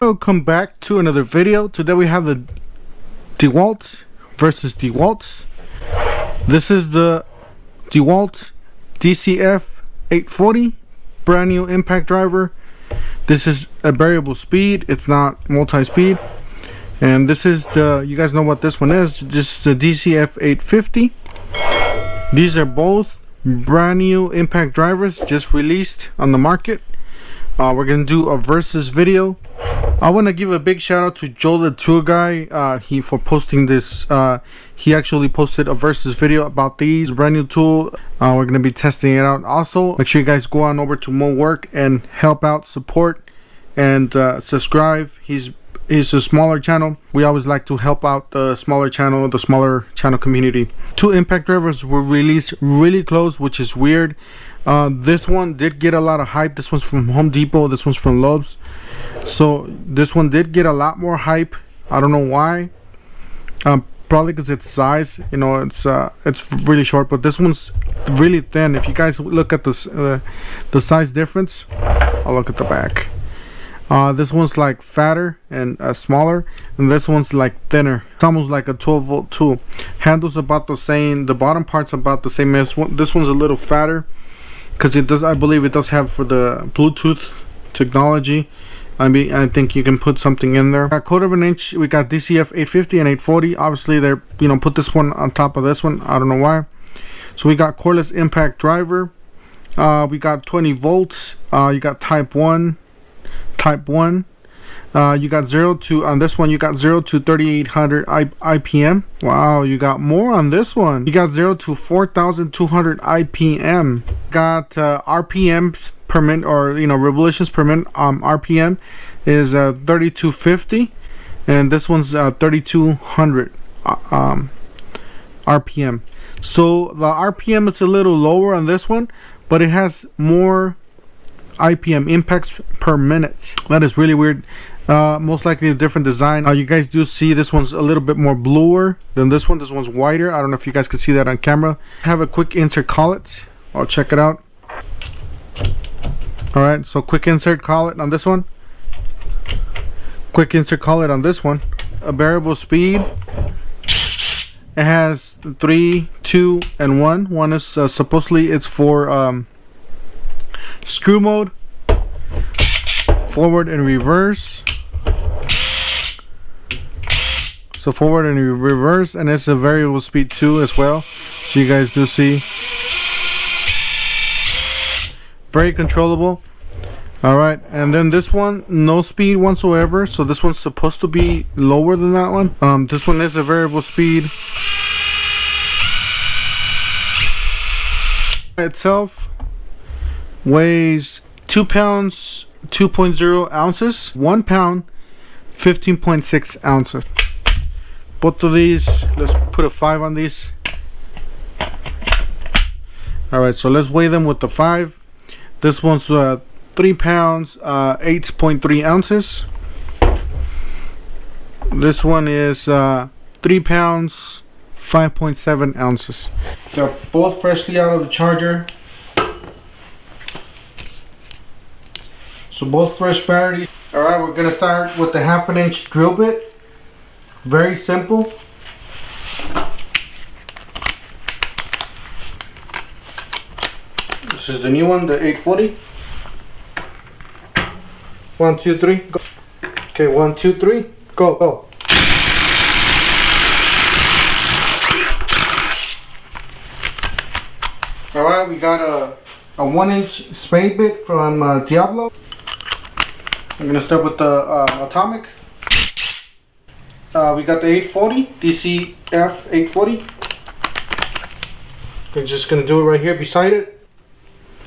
Welcome back to another video. Today we have the DeWalt versus DeWalt. This is the DeWalt DCF840 brand new impact driver. This is a variable speed, it's not multi-speed. And this is the, you guys know what this one is, this is the DCF850. These are both brand new impact drivers just released on the market. We're gonna do a versus video. I want to give a big shout out to Joe the tour guy for posting this. He actually posted a versus video about these brand new tool. We're going to be testing it out. Also, make sure you guys go on over to Mo Work and help out, support, and subscribe. He's a smaller channel. We always like to help out the smaller channel community. Two impact drivers were released really close, which is weird. This one did get a lot of hype. This one's from Home Depot, this one's from Lowe's. So this one did get a lot more hype. I don't know why. Probably because its size, you know, it's really short, but this one's really thin. If you guys look at this the size difference, I'll look at the back. This one's like fatter and smaller, and this one's like thinner. It's almost like a 12-volt tool. Handle's about the same. The bottom part's about the same as this one's a little fatter because it does. I believe it does have for the Bluetooth technology. I mean, I think you can put something in there. A quarter of an inch. We got DCF850 and 840. Obviously, they're, you know, put this one on top of this one. I don't know why. So we got cordless impact driver. We got 20 volts. You got type 1. You got 0 to, on this one you got 0 to 3800 IPM. Wow, you got more on this one. You got 0 to 4200 IPM. Got RPMs per minute, or you know, revolutions per minute. RPM is 3250, and this one's 3200 RPM. So the RPM is a little lower on this one, but it has more IPM, impacts per minute. That is really weird. Most likely a different design. You guys do see this one's a little bit more bluer than this one. This one's whiter. I don't know if you guys can see that on camera. Have a quick insert collet. I'll check it out. Alright, so quick insert collet on this one. Quick insert collet on this one. A variable speed. It has 3, 2, and 1. One is supposedly it's for screw mode, forward and reverse. So forward and reverse, and it's a variable speed too as well. So you guys do see. Very controllable. Alright, and then this one, no speed whatsoever. So this one's supposed to be lower than that one. This one is a variable speed. Itself weighs 2 pounds 2.0 ounces, 1 pound 15.6 ounces. Both of these, let's put a 5 on these. Alright, so let's weigh them with the 5. This one's 3 pounds 8.3 ounces. This one is 3 pounds 5.7 ounces. They're both freshly out of the charger. So both fresh batteries. Alright, we're gonna start with the 1/2 inch drill bit. Very simple. This is the new one, the 840. 1, 2, 3, go. Okay, 1, 2, 3, go. Alright, we got a 1 inch spade bit from Diablo. I'm gonna start with the atomic. We got the 840, DCF840. We're just gonna do it right here beside it.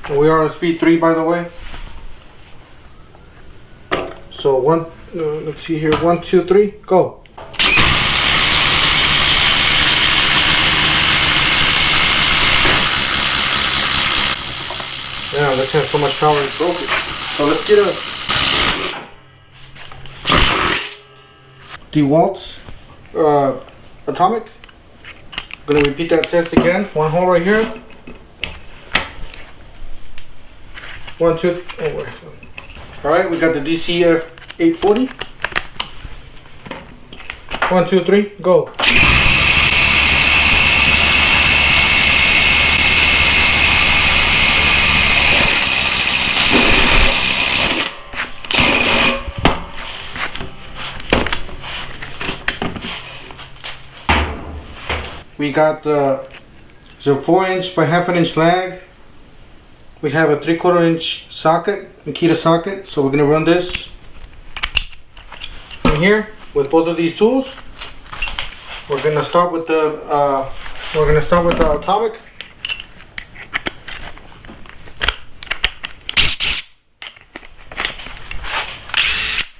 And we are on speed 3, by the way. So let's see here, 1, 2, 3, go. Yeah, this has so much power it's broken. So let's get a DeWalt atomic. I'm gonna repeat that test again. One hole right here. 1, 2. Oh, wait. All right, we got the DCF 840. 1, 2, 3, go. We got it's a 4-inch by 1/2 inch lag. We have a 3/4 inch socket, Makita socket. So we're gonna run this in here with both of these tools. We're gonna start with the atomic.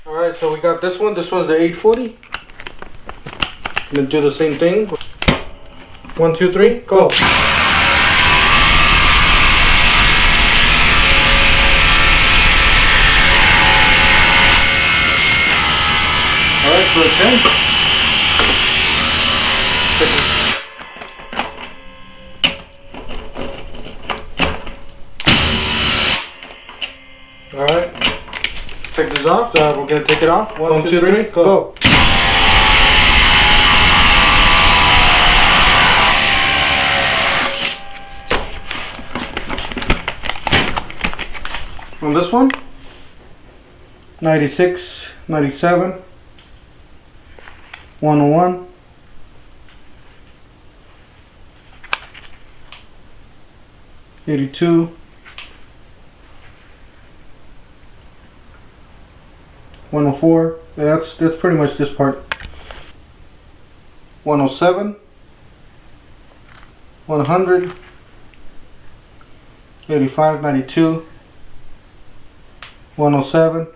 All right, so we got this one. This one's the 840. Gonna do the same thing. 1, 2, 3, go. Alright, so it's in. Alright, let's take this off. We're gonna take it off. 1, 2, 3, go. On this one, 96, 97, 101, 82, 104. That's pretty much this part. 107, 100, 85, 92. 107,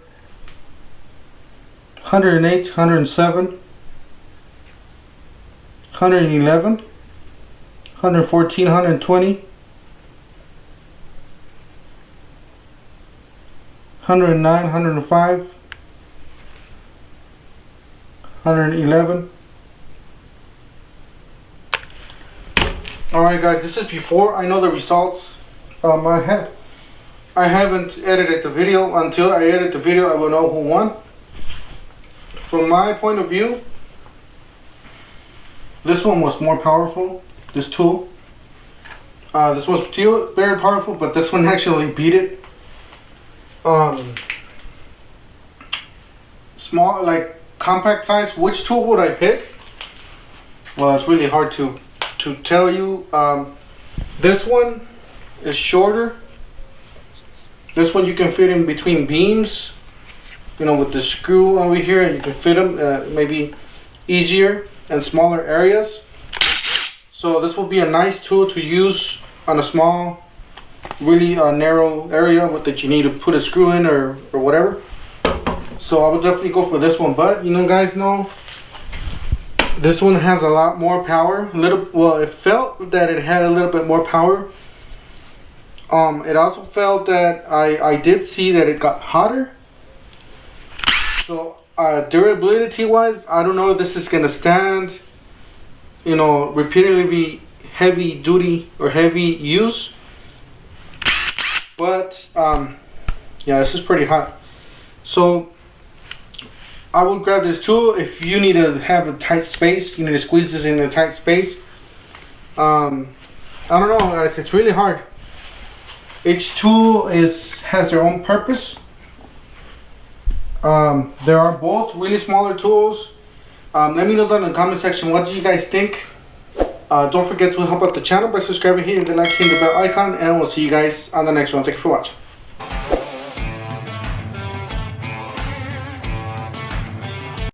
108, 107, 111, 114, 120, 109, 105, 111. Alright guys, this is before I know the results. I haven't edited the video. Until I edit the video, I will know who won. From my point of view, this one was more powerful, this tool. This one's still very powerful, but this one actually beat it. Small, like compact size, which tool would I pick? Well, it's really hard to tell you. This one is shorter. This one you can fit in between beams, you know, with the screw over here, and you can fit them maybe easier in smaller areas. So this will be a nice tool to use on a small, really narrow area that you need to put a screw in or whatever. So I would definitely go for this one. But you know, guys know this one has a lot more power. Well, it felt that it had a little bit more power. It also felt that I did see that it got hotter. So durability wise, I don't know if this is gonna stand, you know, repeatedly heavy duty or heavy use. But yeah, this is pretty hot. So I would grab this tool if you need to have a tight space. You need to squeeze this in a tight space. I don't know, guys. It's really hard. Each tool has their own purpose. There are both really smaller tools. Let me know down in the comment section, what do you guys think? Don't forget to help out the channel by subscribing, hitting the like, hitting the bell icon, and we'll see you guys on the next one. Thank you for watching.